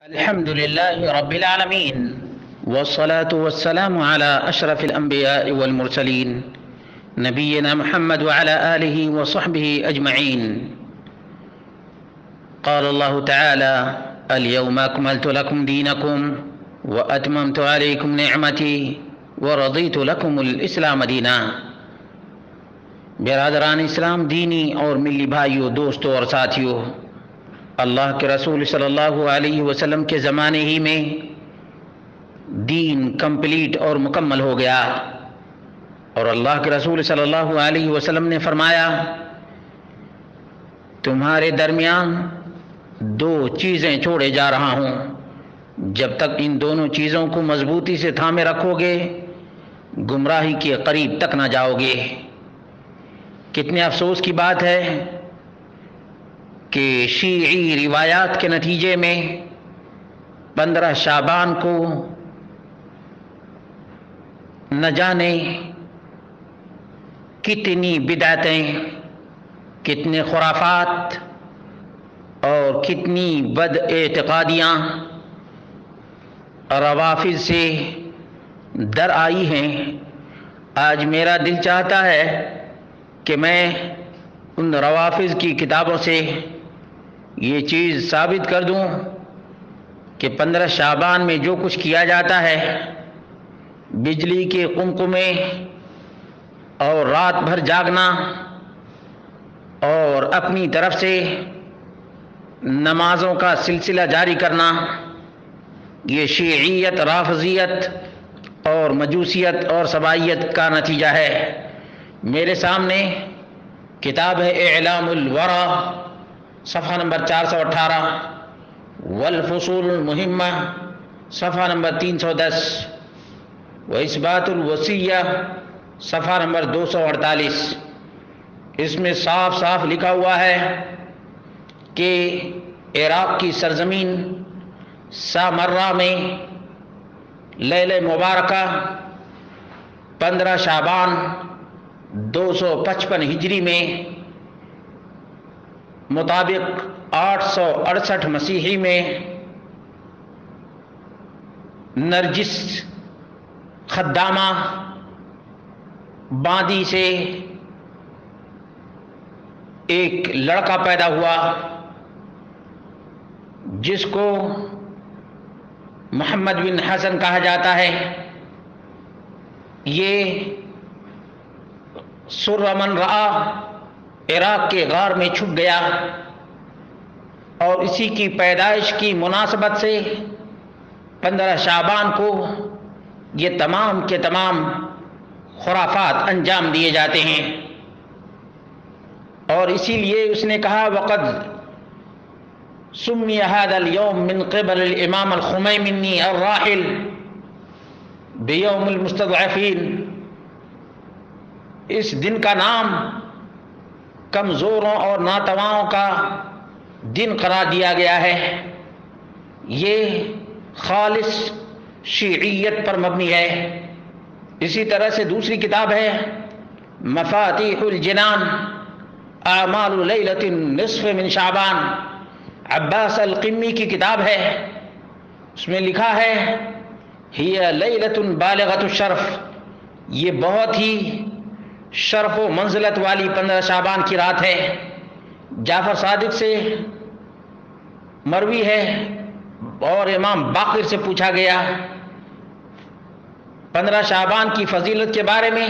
الحمد لله رب العالمين، والصلاة والسلام على أشرف الأنبياء والمرسلين نبينا محمد وعلى آله وصحبه أجمعين. قال الله تعالى: اليوم أكملت لكم دينكم وأتممت عليكم نعمتي ورضيت لكم الإسلام دینا. برادران اسلام، دینی اور ملی بھائیوں، دوستوں اور ساتھیوں، اللہ کے رسول صلی اللہ علیہ وسلم کے زمانے ہی میں دین کمپلیٹ اور مکمل ہو گیا، اور اللہ کے رسول صلی اللہ علیہ وسلم نے فرمایا: تمہارے درمیان دو چیزیں چھوڑے جا رہا ہوں، جب تک ان دونوں چیزوں کو مضبوطی سے تھامے رکھو گے گمراہی کے قریب تک نہ جاؤ گے. کتنے افسوس کی بات ہے کہ شیعی روایات کے نتیجے میں 15 شعبان کو نہ جانے کتنی بدعتیں، کتنے خرافات اور کتنی بد اعتقادیاں روافض سے در آئی ہیں. آج میرا دل چاہتا ہے کہ میں ان روافض کی کتابوں سے یہ چیز ثابت کر دوں کہ 15 شعبان میں جو کچھ کیا جاتا ہے، بجلی کے قمقمے اور رات بھر جاگنا اور اپنی طرف سے نمازوں کا سلسلہ جاری کرنا، یہ شیعیت، رافضیت اور مجوسیت اور سبائیت کا نتیجہ ہے. میرے سامنے کتاب ہے اعلام الورا، صفحہ نمبر 418، والفصول المہمہ، صفحہ نمبر 310، واثبات الوصیہ، صفحہ نمبر 248. اس میں صاف صاف لکھا ہوا ہے کہ عراق کی سرزمین سامرہ میں لیلہ مبارکہ 15 شعبان 255 ہجری میں مطابق 868 مسیحی میں نرجس خدامہ باندی سے ایک لڑکا پیدا ہوا جس کو محمد بن حسن کہا جاتا ہے. یہ سر من رآ عراق کے غار میں چھپ گیا، اور اسی کی پیدائش کی مناسبت سے 15 شعبان کو یہ تمام کے تمام خرافات انجام دیے جاتے ہیں. اور اسی لیے اس نے کہا: وقد سمی هذا اليوم من قبل الامام الخمینی الراحل بیوم المستضعفین. اس دن کا نام کمزوروں اور ناتواؤں کا دن قرار دیا گیا ہے. یہ خالص شیعیت پر مبنی ہے. اسی طرح سے دوسری کتاب ہے مفاتیح الجنان، اعمال لیلۃ النصف من شعبان، عباس القمی کی کتاب ہے. اس میں لکھا ہے: ہی لیلۃ بالغۃ الشرف، یہ بہت ہی شرف و منزلت والی 15 شعبان کی رات ہے. جعفر صادق سے مروی ہے اور امام باقر سے پوچھا گیا 15 شعبان کی فضیلت کے بارے میں،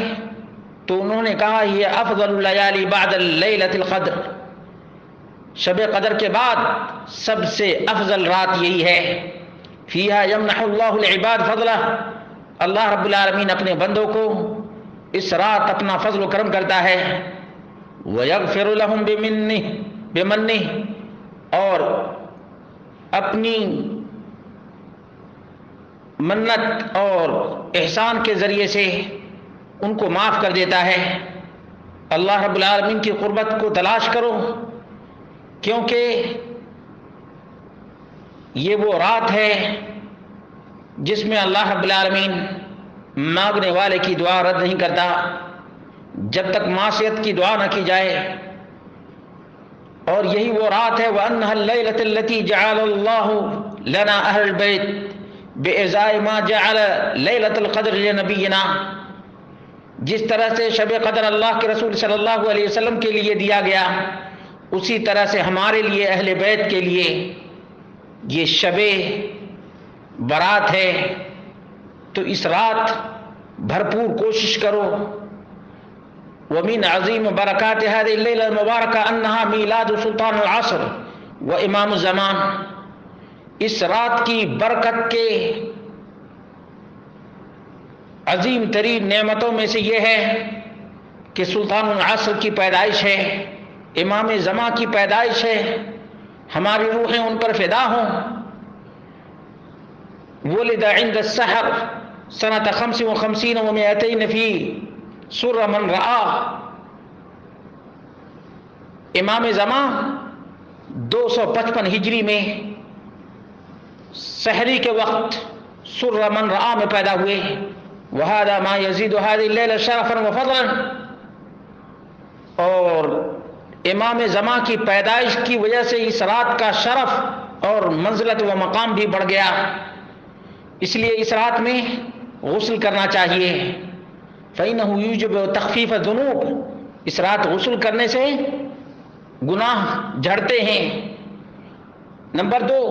تو انہوں نے کہا: یہ افضل اللیالی بعد لیلۃ القدر، شب قدر کے بعد سب سے افضل رات یہی ہے. فیہا یمنح اللہ العباد فضلہ، اللہ رب العالمین اپنے بندوں کو اس رات اپنا فضل و کرم کرتا ہے. وَيَغْفِرُ لَهُمْ بِمَنِّهِ، اور اپنی منت اور احسان کے ذریعے سے ان کو معاف کر دیتا ہے. اللہ رب العالمین کی قربت کو تلاش کرو، کیونکہ یہ وہ رات ہے جس میں اللہ رب العالمین مانگنے والے کی دعا رد نہیں کرتا جب تک معصیت کی دعا نہ کی جائے. اور یہی وہ رات ہے وَأَنَّهَا اللَّيْلَةُ الَّتِي جَعَلَ اللَّهُ لنا اہل البیت بإزاء ما جعل لیلۃ القدر لنبینا، جس طرح سے شب قدر اللہ کے رسول صلی اللہ علیہ وسلم کے لیے دیا گیا، اسی طرح سے ہمارے لیے اہل بیت کے لیے یہ شب برات ہے۔ تو اس رات بھرپور کوشش کرو۔ ومن عظیم برکات هذه الليلة المباركة أنها میلاد سلطان العصر و امام الزمان۔ اس رات کی برکت کے عظیم ترین نعمتوں میں سے یہ ہے کہ سلطان العصر کی پیدائش ہے، امام زمان کی پیدائش ہے، ہماری روحیں ان پر فدا ہوں۔ ولد عند السحر سنة 55 و200 فی سر من رآ۔ امام زمان 255 ہجری میں سحری کے وقت سر من رآ میں پیدا ہوئے۔ وهذا ما يزيد هذه الليلة شرفا وفضلا۔ اور امام زمان کی پیدائش کی وجہ سے اس رات کا شرف اور منزلت و مقام بھی بڑھ گیا۔ اس لیے اس رات میں غسل کرنا چاہیے۔ فإنه يوجب تخفیف الذنوب۔ اس رات غسل کرنے سے گناہ جھڑتے ہیں۔ نمبر 2،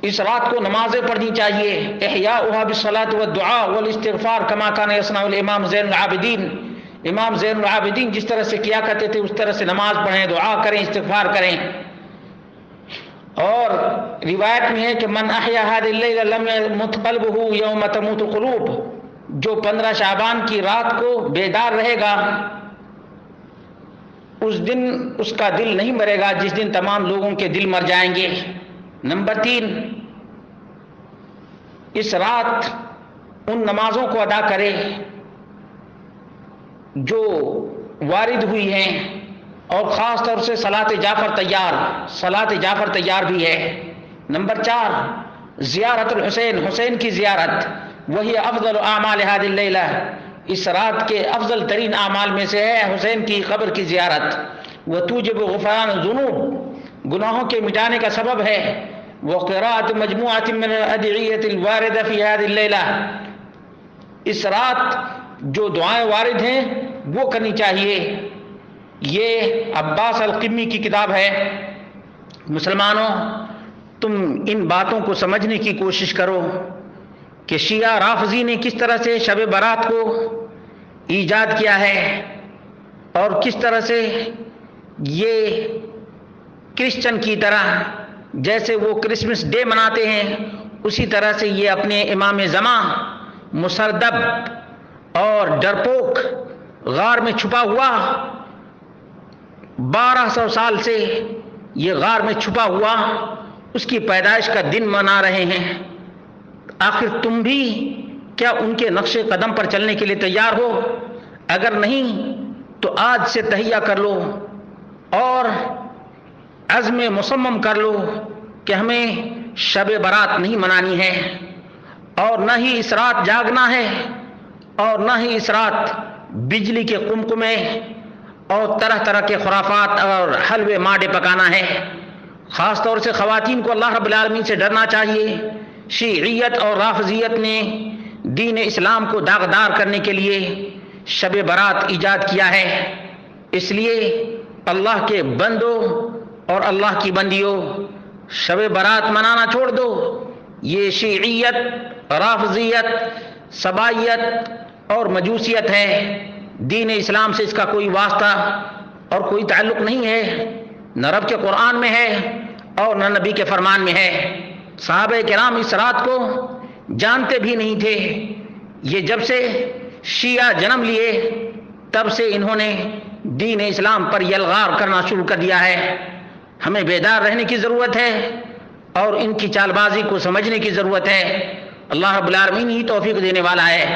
اس رات کو نمازیں پڑھنی چاہیے۔ احیاؤها بالصلاة والدعاء والاستغفار كما كان يصنع الامام زین العابدین۔ امام زین العابدین جس طرح سے کیا کرتے تھے اس طرح سے نماز پڑھیں، دعا کریں، استغفار کریں۔ اور روایت میں ہے کہ من احیا هذه الليلة لم يمت قلبه يوم تموت القلوب۔ جو 15 شعبان کی رات کو بیدار رہے گا اس دن اس کا دل نہیں مرے گا جس دن تمام لوگوں کے دل مر جائیں گے۔ نمبر 3، اس رات ان نمازوں کو ادا کرے جو وارد ہوئی ہیں، اور خاص طور سے صلاۃ جعفر تیار، صلاۃ جعفر تیار بھی ہے۔ نمبر 4، زیارت الحسین، حسین کی زیارت، وہی افضل اعمال هذه الليلة۔ اس رات کے افضل ترین اعمال میں سے ہے حسین کی قبر کی زیارت۔ وتوجب غفران الذنوب، گناہوں کے مٹانے کا سبب ہے۔ وقراءة مجموعة من الأدعية الواردة في هذه الليلة، اس رات جو دعائیں وارد ہیں وہ کرنی چاہیے۔ یہ عباس القمی کی کتاب ہے۔ مسلمانوں، تم ان باتوں کو سمجھنے کی کوشش کرو کہ شیعہ رافضی نے کس طرح سے شب برات کو ایجاد کیا ہے، اور کس طرح سے یہ کرسچن کی طرح جیسے وہ کرسمس ڈے مناتے ہیں اسی طرح سے یہ اپنے امام زمان مسردب اور ڈرپوک غار میں چھپا ہوا 1200 سال سے یہ غار میں چھپا ہوا اس کی پیدائش کا دن منا رہے ہیں۔ آخر تم بھی کیا ان کے نقش قدم پر چلنے کے لیے تیار ہو؟ اگر نہیں تو آج سے تہیہ کر لو اور عزم مصمم کر لو کہ ہمیں شب برات نہیں منانی ہے، اور نہ ہی اس رات جاگنا ہے، اور نہ ہی اس رات بجلی کے قمقمے اور طرح طرح کے خرافات اور حلوے ماڈے پکانا ہے۔ خاص طور سے خواتین کو اللہ رب العالمین سے ڈرنا چاہیے۔ شیعیت اور رافضیت نے دین اسلام کو داغدار کرنے کے لیے شب برات ایجاد کیا ہے۔ اس لیے اللہ کے بندوں اور اللہ کی بندیوں، شب برات منانا چھوڑ دو۔ یہ شیعیت، رافضیت، سبائیت اور مجوسیت ہے۔ دین اسلام سے اس کا کوئی واسطہ اور کوئی تعلق نہیں ہے، نہ رب کے قرآن میں ہے اور نہ نبی کے فرمان میں ہے۔ صحابہ کرام اس رات کو جانتے بھی نہیں تھے۔ یہ جب سے شیعہ جنم لیے تب سے انہوں نے دین اسلام پر یلغار کرنا شروع کر دیا ہے۔ ہمیں بیدار رہنے کی ضرورت ہے اور ان کی چال بازی کو سمجھنے کی ضرورت ہے۔ اللہ رب العالمین ہی توفیق دینے والا ہے۔